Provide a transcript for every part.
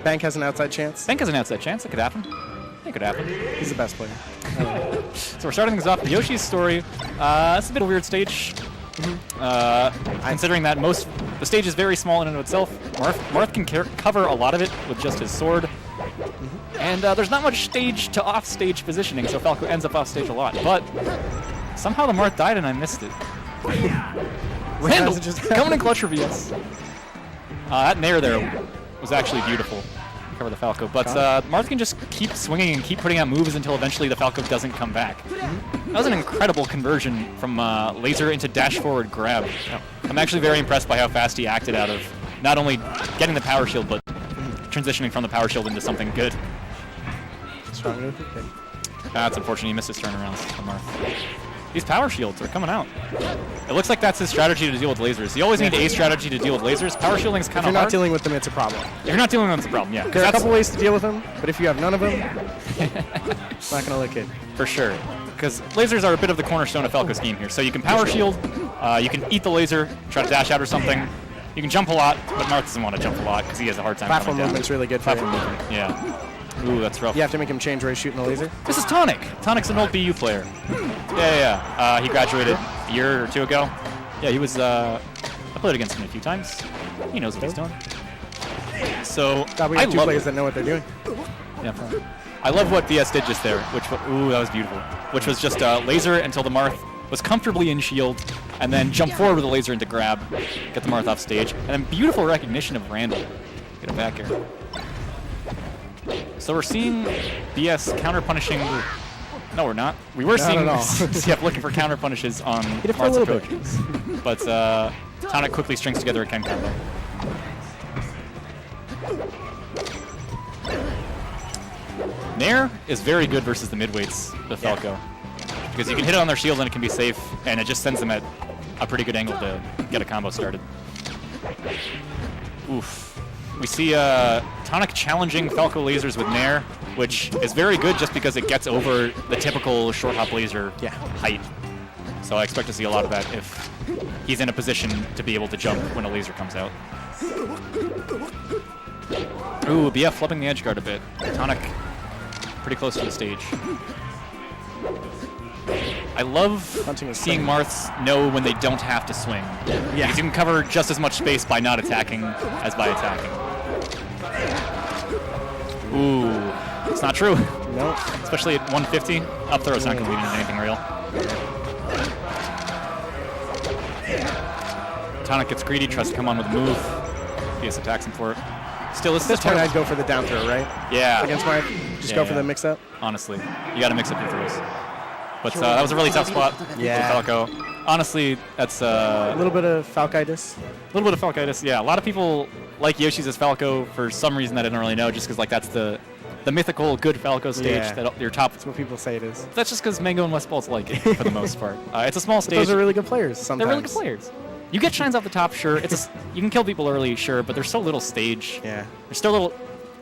Bank has an outside chance. Bank has an outside chance. It could happen. It could happen. He's the best player. So we're starting things off. Yoshi's story. It's a bit of a weird stage. Considering that the stage is very small in and of itself. Marth can cover a lot of it with just his sword. And there's not much stage to off-stage positioning, so Falco ends up off-stage a lot. But somehow the Marth died and I missed it. Randall just coming in clutch for VS. That nair there was actually beautiful. Cover the Falco, but Marth can just keep swinging and keep putting out moves until eventually the Falco doesn't come back. That was an incredible conversion from laser into dash forward grab. I'm actually very impressed by how fast he acted out of not only getting the power shield, but transitioning from the power shield into something good. Strong move. Okay. That's unfortunate. He missed his turnarounds from Marth. These power shields are coming out. It looks like that's his strategy to deal with lasers. You always need a strategy to deal with lasers. Power shielding is kind of hard. If you're not dealing with them, it's a problem. If you're not dealing with them, it's a problem, yeah. There are a couple ways to deal with them, but if you have none of them, it's not going to look good. For sure. Because lasers are a bit of the cornerstone of Falco's game here. So you can power shield, you can eat the laser, try to dash out or something. You can jump a lot, but Marth doesn't want to jump a lot because he has a hard time Platform coming down. movement's really good for Platform movement, yeah. Ooh, that's rough. You have to make him change where he's shooting the laser. This is Tonic. Tonic's an old BU player. Yeah. He graduated a year or two ago. Yeah, he was. I played against him a few times. He knows what he's doing. So God, we have two players that know what they're doing. Yeah. I love what VS did just there. Ooh, that was beautiful. Which was just laser until the Marth was comfortably in shield, and then jump forward with the laser into grab, get the Marth off stage, and then beautiful recognition of Randall. Get him back here. So we're seeing BS counter-punishing. No, we're not. We were seeing CF looking for counter-punishes on Marth's approaches. But Tonic quickly strings together a Ken combo. Nair is very good versus the midweights, the Falco. Because you can hit it on their shield and it can be safe, and it just sends them at a pretty good angle to get a combo started. Oof. We see Tonic challenging Falco lasers with Nair, which is very good just because it gets over the typical short hop laser height. So I expect to see a lot of that if he's in a position to be able to jump when a laser comes out. Ooh, BF flipping the edge guard a bit. Tonic pretty close to the stage. I love seeing Marths know when they don't have to swing. Yeah. Because you can cover just as much space by not attacking as by attacking. Ooh, it's not true. No. Especially at 150, up throw's not going to lead into anything real. Tonic gets greedy, tries to come on with a move. BS attacks him for it. Still, at this point, I'd go for the down throw, right? Yeah. Against Marth, just go for the mix-up. Honestly, you got to mix up your throws. But that was a really tough spot for Falco. Honestly, that's a little bit of Falcitis. A little bit of Falcitis, yeah. A lot of people like Yoshi's as Falco for some reason that I don't really know, just because like that's the mythical good Falco stage that your top. That's what people say it is. That's just because Mango and Westballs like it for the most part. It's a small stage. But those are really good players. Sometimes they're really good players. You get shines off the top, sure. You can kill people early, sure, but there's so little stage. Yeah. There's so little.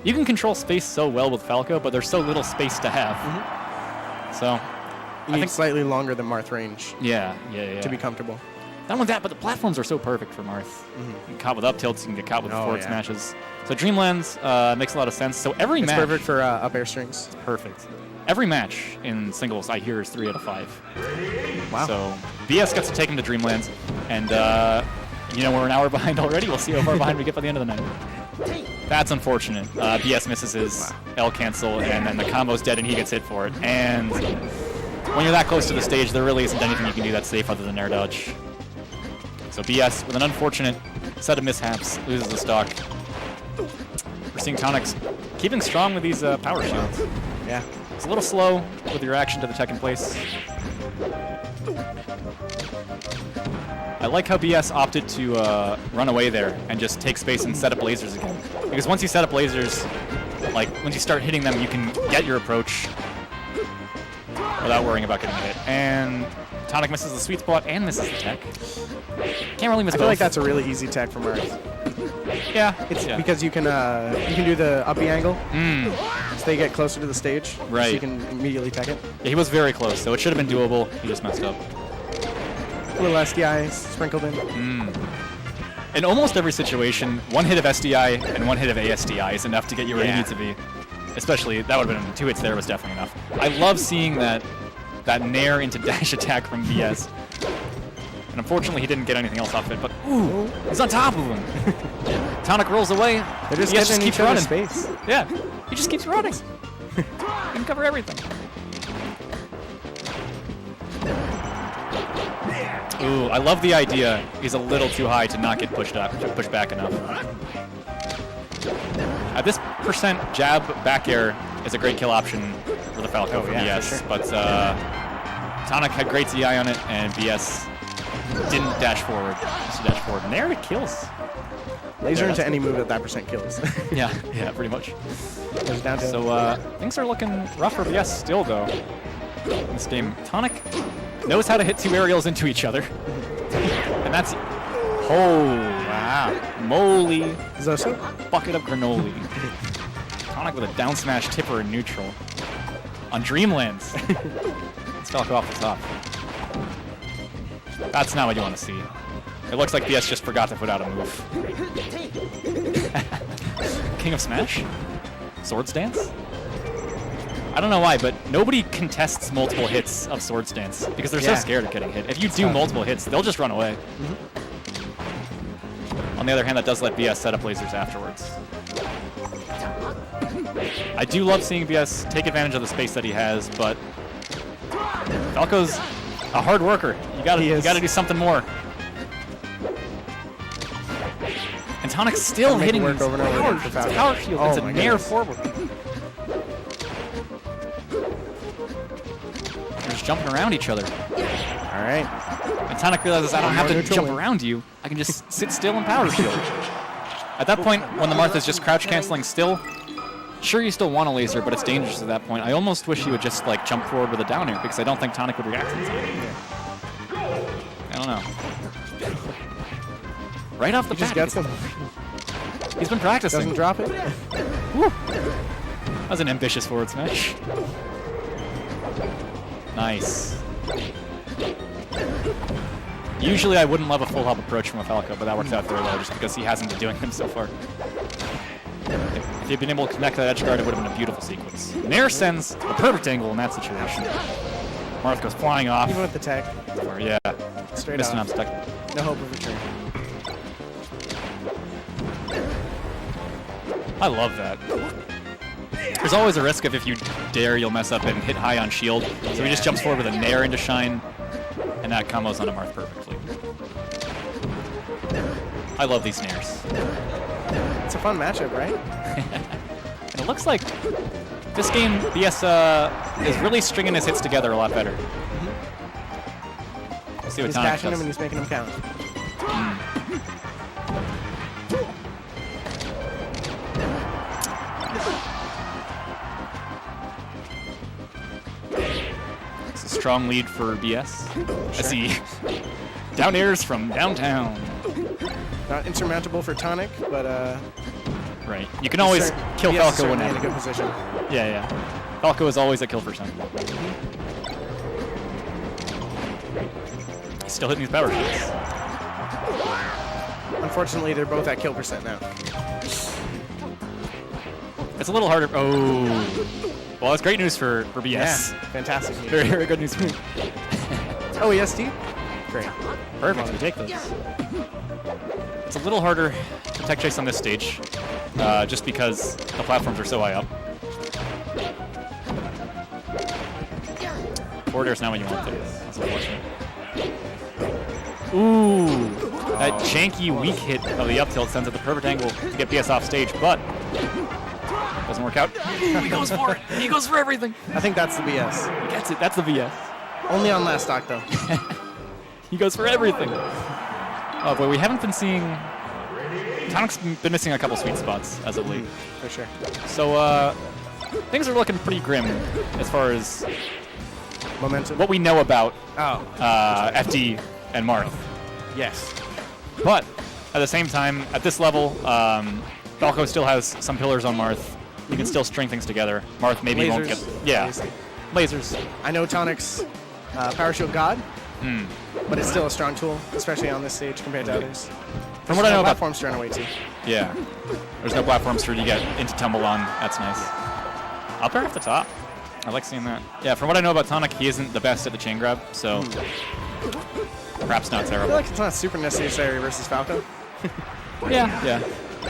You can control space so well with Falco, but there's so little space to have. So. You need slightly longer than Marth range. Yeah. To be comfortable. Not only that, but the platforms are so perfect for Marth. You can caught with up tilts, you can get caught with forward smashes. So Dreamlands makes a lot of sense. So every match. It's perfect for up air strings. It's perfect. Every match in singles I hear is 3 out of 5. Wow. So BS gets to take him to Dreamlands, and we're an hour behind already. We'll see how far behind we get by the end of the night. That's unfortunate. BS misses his L cancel, and then the combo's dead, and he gets hit for it. And when you're that close to the stage, there really isn't anything you can do that's safe other than air dodge. So BS, with an unfortunate set of mishaps, loses the stock. We're seeing Tonic keeping strong with these power shields. Yeah. It's a little slow with your reaction to the tech in place. I like how BS opted to run away there and just take space and set up lasers again. Because once you set up lasers, like once you start hitting them, you can get your approach without worrying about getting hit. And Tonic misses the sweet spot and misses the tech. Can't really miss both. I feel like that's a really easy tech for Marth. Yeah. It's because you can do the uppy angle. So they get closer to the stage. Right. So you can immediately tech it. Yeah, he was very close, so it should have been doable. He just messed up. A little SDI sprinkled in. In almost every situation, one hit of SDI and one hit of ASDI is enough to get you where you need to be. Especially, that would have been 2 hits there was definitely enough. I love seeing that nair into dash attack from BS. And unfortunately, he didn't get anything else off it, but ooh, he's on top of him. Tonic rolls away. They're just BS getting keeps each other's running. space. Yeah, he just keeps running. He can cover everything. Ooh, I love the idea. He's a little too high to not get pushed back enough. At this percent, jab back air is a great kill option for the Falco from BS, for sure. but Tonic had great DI on it, and BS didn't dash forward. Just dash forward. Nair to kills. Laser into any move at that percent kills. Yeah, pretty much. Down to So things are looking rough for BS still, though. In this game, Tonic knows how to hit 2 aerials into each other. And that's... Oh, wow. Moly. Zoso? Bucket of granola. Tonic with a down smash tipper in neutral. On Dreamlands. It's Falco off the top. That's not what you want to see. It looks like BS just forgot to put out a move. King of Smash? Swords Dance? I don't know why, but nobody contests multiple hits of Swords Dance because they're so scared of getting hit. If you do multiple hits, they'll just run away. On the other hand, that does let BS set up lasers afterwards. I do love seeing BS take advantage of the space that he has, but Falco's a hard worker. You gotta do something more. And Tonic's still hitting work these over and over again for Falco. power shield. Oh It's a my nair goodness. forward. They're just jumping around each other. All right. And Tonic realizes I don't have to Neutral jump win. around you. I can just sit still and power shield. At that point, when the Marth is just crouch canceling still, sure you still want a laser, but it's dangerous at that point. I almost wish you would just like jump forward with a down air because I don't think Tonic would react to it. I don't know. Right off the He just bat, gets them. he's been practicing. Doesn't drop it. Woo. That was an ambitious forward smash. Nice. Usually I wouldn't love a full hop approach from a Falco, but that works out very well just because he hasn't been doing them so far. If he'd been able to connect that edge guard, it would have been a beautiful sequence. Nair sends a perfect angle in that situation. Marth goes flying off. Even with the tech. Or, yeah. Straight Missed an off. obstacle. No hope of return. I love that. There's always a risk of if you dare, you'll mess up and hit high on shield. So he just jumps forward with a Nair into Shine, and that combos on a Marth perfectly. I love these Nairs. It's a fun matchup, right? And it looks like this game, BS is really stringing his hits together a lot better. Let's see what He's Tonic catching does. him and he's making him count. It's a strong lead for BS. I see down airs from downtown. Not insurmountable for Tonic, but Right. You can always kill BS is Falco certainly in a whenever. good position. Yeah. Falco is always a kill percent. He's still hitting these power shots. Unfortunately, they're both at kill percent now. It's a little harder. Oh. Well, that's great news for BS. Yeah, fantastic. news. Very, very good news for me. Oh, EST? Great. Perfect. We take those. It's a little harder to tech chase on this stage, just because the platforms are so high up. Forward air's not what you want there. That's unfortunate. Ooh, that janky weak hit of the up tilt sends at the perfect angle to get BS off stage, but doesn't work out. He goes for it. He goes for everything. I think that's the BS. He gets it. That's the BS. Only on last stock, though. He goes for everything. Oh boy, we haven't been seeing... Tonic's been missing a couple sweet spots as of late. For sure. So, things are looking pretty grim as far as Momentum. what we know about Oh. FD and Marth. Yes. But at the same time, at this level, Falco still has some pillars on Marth. You can still string things together. Marth maybe won't get... Lasers, Yeah. obviously. Lasers. I know Tonic's Power Shield God, but it's still a strong tool, especially on this stage compared to others. From what I know about platforms to run away to. Yeah. There's no platforms for you to get into tumble on. That's nice. Up air off the top. I like seeing that. Yeah, from what I know about Tonic, he isn't the best at the chain grab, so perhaps not I terrible. feel like it's not super necessary versus Falco. Yeah.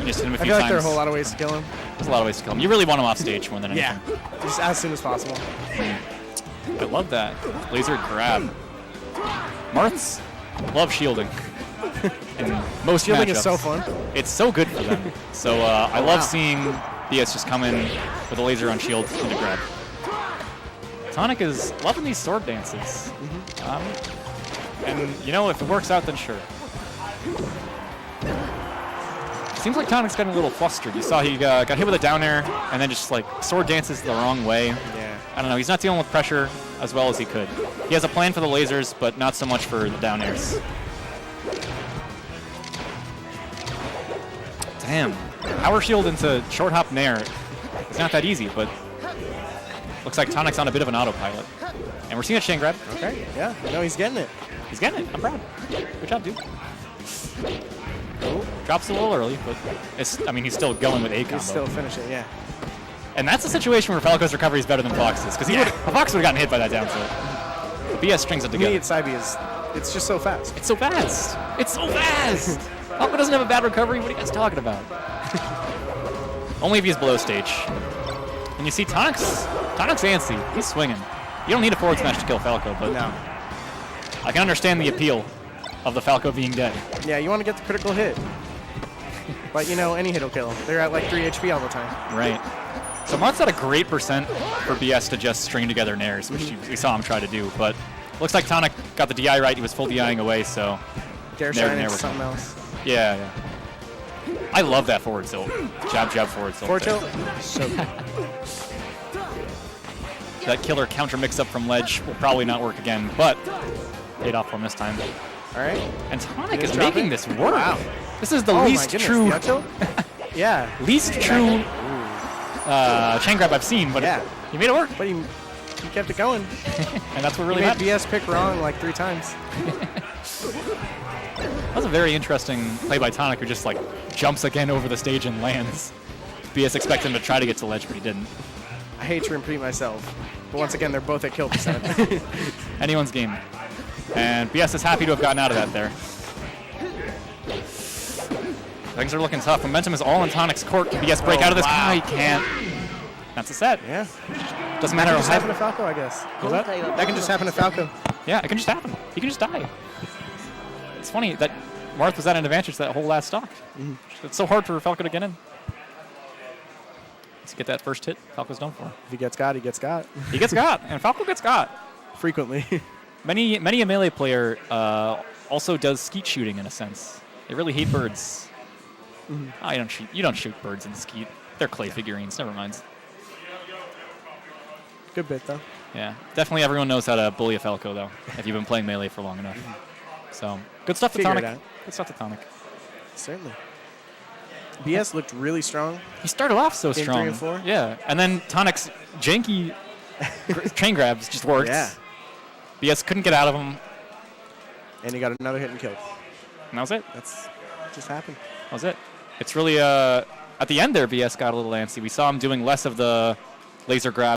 You just hit him a few I feel like times. there are a whole lot of ways to kill him. There's a lot of ways to kill him. You really want him off stage more than anything. Yeah, just as soon as possible. I love that. Laser grab. Marths love shielding. And most Shielding matchups. is so fun. It's so good for them. So I love seeing BS just come in with a laser on shield into grab. Tonic is loving these sword dances. And, you know, if it works out, then sure. Seems like Tonic's getting a little flustered. You saw he got hit with a down air and then just, like, sword dances the wrong way. Yeah. I don't know. He's not dealing with pressure as well as he could. He has a plan for the lasers, but not so much for the down airs. Damn. Power shield into short hop nair. It's not that easy, but looks like Tonic's on a bit of an autopilot. And we're seeing a chain grab. Okay, yeah. No, he's getting it. He's getting it. I'm proud. Good job, dude. Drops a little early, but I mean, he's still going with A combo. He's still finishing, yeah. And that's a situation where Falco's recovery is better than Fox's, because Fox would have gotten hit by that down tilt. The BS strings it To together. me, it's just so fast. It's so fast. It's so fast. Falco doesn't have a bad recovery. What are you guys talking about? Only if he's below stage. And you see Tonic's antsy. He's swinging. You don't need a forward smash to kill Falco, but No. I can understand the appeal of the Falco being dead. Yeah, you want to get the critical hit. But, you know, any hit will kill him. They're at like 3 HP all the time. Right. So Marth's at a great percent for BS to just string together nairs, which we saw him try to do. But looks like Tonic got the DI right. He was full DIing away, so Dare Nair shine into was something else. yeah. I love that forward tilt. Jab, forward tilt. Forward tilt? So good. That killer counter mix-up from ledge will probably not work again, but paid off for him this time. All right. And Tonic is drop making it? this work. Wow. This is the Oh least my goodness, true, the up tilt? Yeah. least true chain grab I've seen, but Yeah. he made it work, But he kept it going. and that's what really He made matters. BS pick wrong like 3 times. That was a very interesting play by Tonic, who just like jumps again over the stage and lands. BS expected him to try to get to ledge, but he didn't. I hate to repeat myself, but once again, they're both at kill percent. Anyone's game. And BS is happy to have gotten out of that there. Things are looking tough. Momentum is all in Tonic's court. Can BS break out of this? Wow. No, he can't. That's a set. Yeah. Doesn't That matter can how just happen to Falco, I guess. What's that? That can just happen to Falco. Yeah, it can just happen. He can just die. It's funny that Marth was at an advantage that whole last stock. It's so hard for Falco to get in. Let's get that first hit. Falco's done for. If he gets got, he gets got. He gets got, and Falco gets got. Frequently. Many a melee player also does skeet shooting in a sense. They really hate birds. Oh, you don't shoot birds in skeet. They're clay figurines. Never mind. Good bit, though. Yeah, definitely everyone knows how to bully a Falco, though, if you've been playing melee for long enough. So, good stuff to Figure it Tonic. out. Good stuff to Tonic. Certainly. BS looked really strong. He started off so Game strong. 3 and 4? Yeah, and then Tonic's janky chain grabs just worked. Yeah. BS couldn't get out of him, And he got another hit and killed. and that was it. That's just happened. That was it. It's really, at the end there, BS got a little antsy. We saw him doing less of the laser grab.